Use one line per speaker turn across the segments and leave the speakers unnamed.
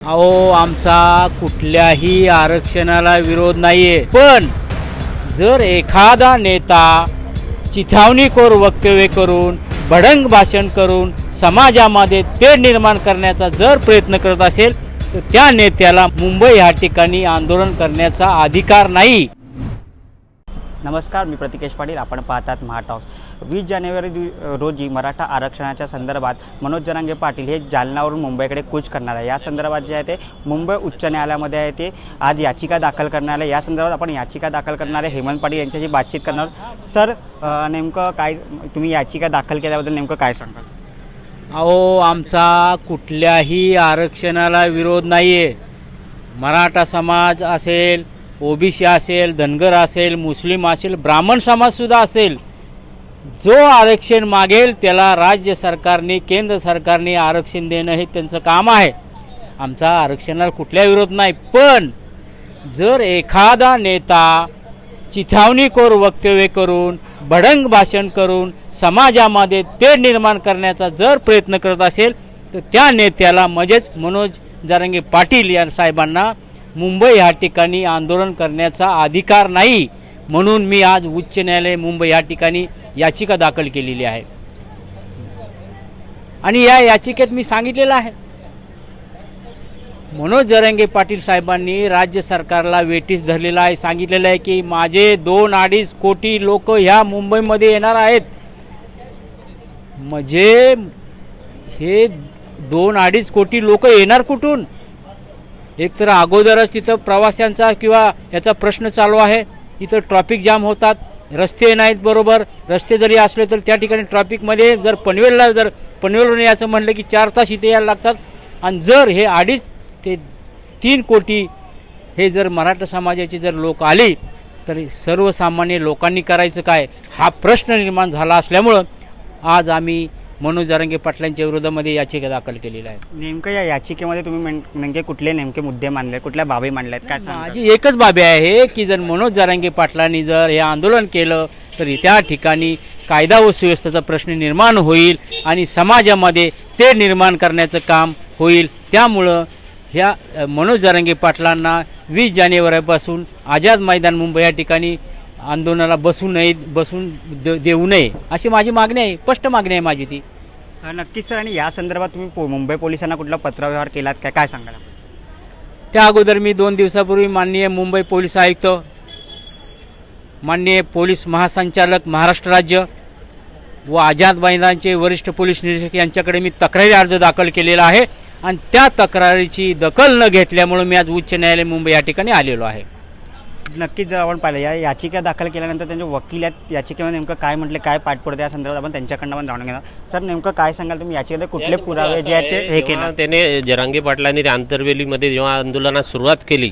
अहो आमचा कुठल्याही आरक्षणाला विरोध नाहीये, पण जर एखादा नेता चिथावणीखोर वक्तव्य करून भडंग भाषण करून समाजामध्ये तेढ निर्माण करण्याचा जर प्रयत्न करत असेल तर त्या नेत्याला मुंबई या ठिकाणी आंदोलन करण्याचा अधिकार नाही।
नमस्कार, मी प्रतिकेश पाटील। आपण पाहतात महाटॉक्स। 20 जानेवारी रोजी मराठा आरक्षणाच्या संदर्भात मनोज जरांगे पाटील हे जालन्यावरून मुंबईकडे कूच करणार आहे। या संदर्भात जे आहे ते मुंबई उच्च न्यायालयामध्ये आहे ते आज याचिका दाखल करणार आहे। या संदर्भात आपण याचिका दाखल करणारे हेमंत पाटील यांच्याशी बातचीत करणार। सर, नेमकं काय तुम्ही याचिका दाखल केल्याबद्दल नेमकं काय सांगाल?
अहो आमचा कुठल्याही आरक्षणाला विरोध नाहीये। मराठा समाज असेल, ओबीसी असेल, धनगर असेल, मुस्लिम असेल, ब्राह्मण समाजसुद्धा असेल, जो आरक्षण मागेल त्याला राज्य सरकारने केंद्र सरकारने आरक्षण देणं हे त्यांचं काम आहे। आमचा आरक्षणाला कुठल्या विरोध नाही, पण जर एखादा नेता चिथावणीखोर वक्तव्य करून भडंग भाषण करून समाजामध्ये तेढ निर्माण करण्याचा जर प्रयत्न करत असेल तर त्या नेत्याला म्हणजेच मनोज जरांगे पाटील या साहेबांना मुंबई या ठिकाणी आंदोलन करण्याचा अधिकार नाही। म्हणून मी आज उच्च न्यायालय मुंबई या ठिकाणी याचिका दाखल केलेली आहे आणि या याचिकेत मी सांगितलेलं आहे, मनोज जरांगे पाटील साहेबांनी राज्य सरकारला वेठीस धरलेला आहे। सांगितलेलं आहे की माझे 2-2.5 कोटी लोक ह्या मुंबईमध्ये येणार आहेत। म्हणजे हे 2-2.5 कोटी लोक येणार कुठून? एक तर अगोदरच तिथं प्रवाशांचा किंवा याचा प्रश्न चालू आहे। इथं ट्रॅफिक जाम होतात, रस्ते नाहीत बरोबर। रस्ते जरी असले तर त्या ठिकाणी ट्रॅफिकमध्ये जर पनवेलवरून यायचं म्हटलं की 4 तास इथे यायला लागतात। आणि जर हे 2.5 ते 3 कोटी हे जर मराठा समाजाचे जर लोक आले तर सर्वसामान्य लोकांनी करायचं काय हा प्रश्न निर्माण झाला असल्यामुळं आज आम्ही मनोज जरांगे पाटलांच्या विरोधामध्ये याचिका दाखल केलेली आहे।
नेमकं या याचिकेमध्ये तुम्ही नेमके कुठले नेमके मुद्दे मांडले, कुठल्या बाबी मांडल्या आहेत, काय सांगाल?
माझी एकच बाबी आहे की जर मनोज जरांगे पाटलांनी जर हे आंदोलन केलं तर त्या ठिकाणी कायदा व सुव्यवस्थेचा प्रश्न निर्माण होईल आणि समाजामध्ये ते निर्माण करण्याचं काम होईल। त्यामुळं ह्या मनोज जरांगे पाटलांना 20 जानेवारीपासून आझाद मैदान मुंबई या ठिकाणी आंदोलनाला बसून देऊ नये अशी माझी मागणी आहे, स्पष्ट मागणी आहे माझी ती।
नक्कीच सर। आणि या संदर्भात तुम्ही मुंबई पोलिसांना कुठला पत्रव्यवहार केलात काय सांगाल?
त्या अगोदर मी 2 दिवसापूर्वी माननीय मुंबई पोलीस आयुक्त, माननीय पोलीस महासंचालक महाराष्ट्र राज्य व आझाद मैदानचे वरिष्ठ पोलीस निरीक्षक यांच्याकडे मी तक्रारी अर्ज दाखल केलेला आहे आणि त्या तक्रारीची दखल न घेतल्यामुळे मी आज उच्च न्यायालय मुंबई या ठिकाणी आलेलो आहे।
नक्कीच जर आपण पाहिलं या याचिका दाखल केल्यानंतर त्यांचे वकील आहेत याचिकेमध्ये नेमकं काय म्हटले, काय पाठपुरावा या संदर्भात आपण त्यांच्याकडनं पण जाणून घेणार। सर, नेमकं काय सांगाल तुम्ही याचिकेमध्ये कुठले पुरावे जे आहेत ते हे केलं?
त्याने जरांगे पाटलांनी त्या आंतरवेलीमध्ये जेव्हा आंदोलनास सुरुवात केली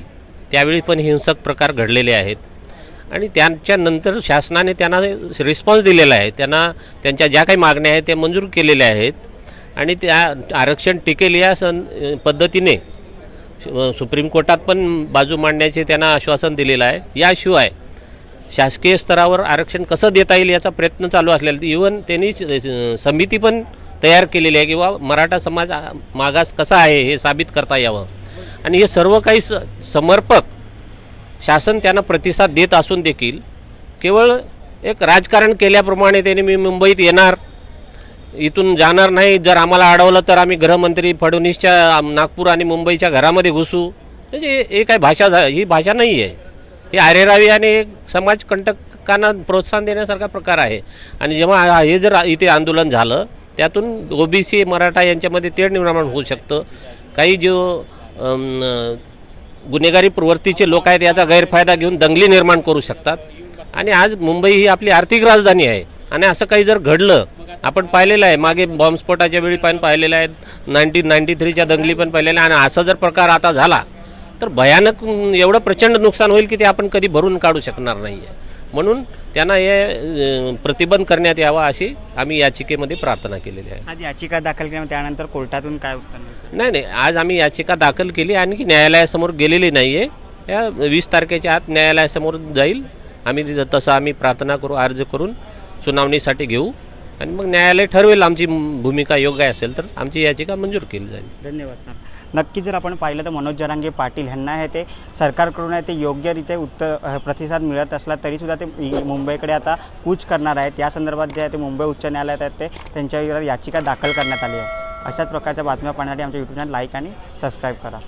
त्यावेळी पण हिंसक प्रकार घडलेले आहेत आणि त्याच्यानंतर शासनाने त्यांना रिस्पॉन्स दिलेला आहे। त्यांना त्यांच्या ज्या काही मागण्या आहेत त्या मंजूर केलेल्या आहेत आणि त्या आरक्षण टिकेल या पद्धतीने सुप्रीम कोर्टात पण बाजू मांडण्याचे त्यांना आश्वासन दिलेलं आहे। याशिवाय शासकीय स्तरावर आरक्षण कसं देता येईल याचा प्रयत्न चालू असलेला, इव्हन त्यांनी समिती पण तयार केलेली आहे किंवा मराठा समाज मागास कसा आहे हे साबित करता यावं आणि हे सर्व काही समर्पक शासन त्यांना प्रतिसाद देत असून देखील केवळ एक राजकारण केल्याप्रमाणे त्यांनी मी मुंबईत येणार, इथून जाणार नाही, जर आम्हाला अडवलं तर आम्ही गृहमंत्री फडणवीसच्या नागपूर आणि मुंबईच्या घरामध्ये घुसू, म्हणजे हे काय भाषा, ही भाषा नाही आहे। हे अरेरावी आणि एक समाजकंटकांना प्रोत्साहन देण्यासारखा प्रकार आहे। आणि जेव्हा हे जर इथे आंदोलन झालं त्यातून ओबीसी मराठा यांच्यामध्ये तेढ निर्माण होऊ शकतं। काही जो गुन्हेगारी प्रवृत्तीचे लोक आहेत याचा गैरफायदा घेऊन दंगली निर्माण करू शकतात आणि आज मुंबई ही आपली आर्थिक राजधानी आहे आणि असं काही जर घडलं, आपण पाहिलेलं आहे मागे बॉम्बस्फोटाच्या वेळी पण पाहिलेलं आहे, 1993च्या दंगली पण पाहिलेल्या आहे आणि असा जर प्रकार आता झाला तर भयानक एवढं प्रचंड नुकसान होईल की ते आपण कधी भरून काढू शकणार नाही आहे। म्हणून त्यांना हे प्रतिबंध करण्यात यावा अशी आम्ही याचिकेमध्ये प्रार्थना केलेली आहे।
आज याचिका दाखल केली, त्यानंतर कोर्टातून काय उत्तर?
नाही, आज आम्ही याचिका दाखल केली, आणखी न्यायालयासमोर गेलेली नाही आहे। या 20 तारखेच्या आत न्यायालयासमोर जाईल। आम्ही तसं प्रार्थना करू, अर्ज करून सुनावणीसाठी घेऊ आणि मग न्यायालय ठरवेल आमची भूमिका योग्य असेल तर आमची याचिका मंजूर केली जाईल.
धन्यवाद सर. नक्की जर आपण पाहिलं तर मनोज जरांगे पाटील यांना आहे ते सरकारकडून आहे ते योग्यरित्या प्रतिसाद मिळत असला तरीसुद्धा ते मुंबईकडे आता कूच करणार आहेत. या संदर्भात जे आहे ते मुंबई उच्च न्यायालयात आहेत ते त्यांच्या विरोधात याचिका दाखल करण्यात आली आहे. अशाच प्रकारच्या बातम्या पाहण्यासाठी आमच्या यूट्यूब चॅनल लाईक आणि सबस्क्राईब करा.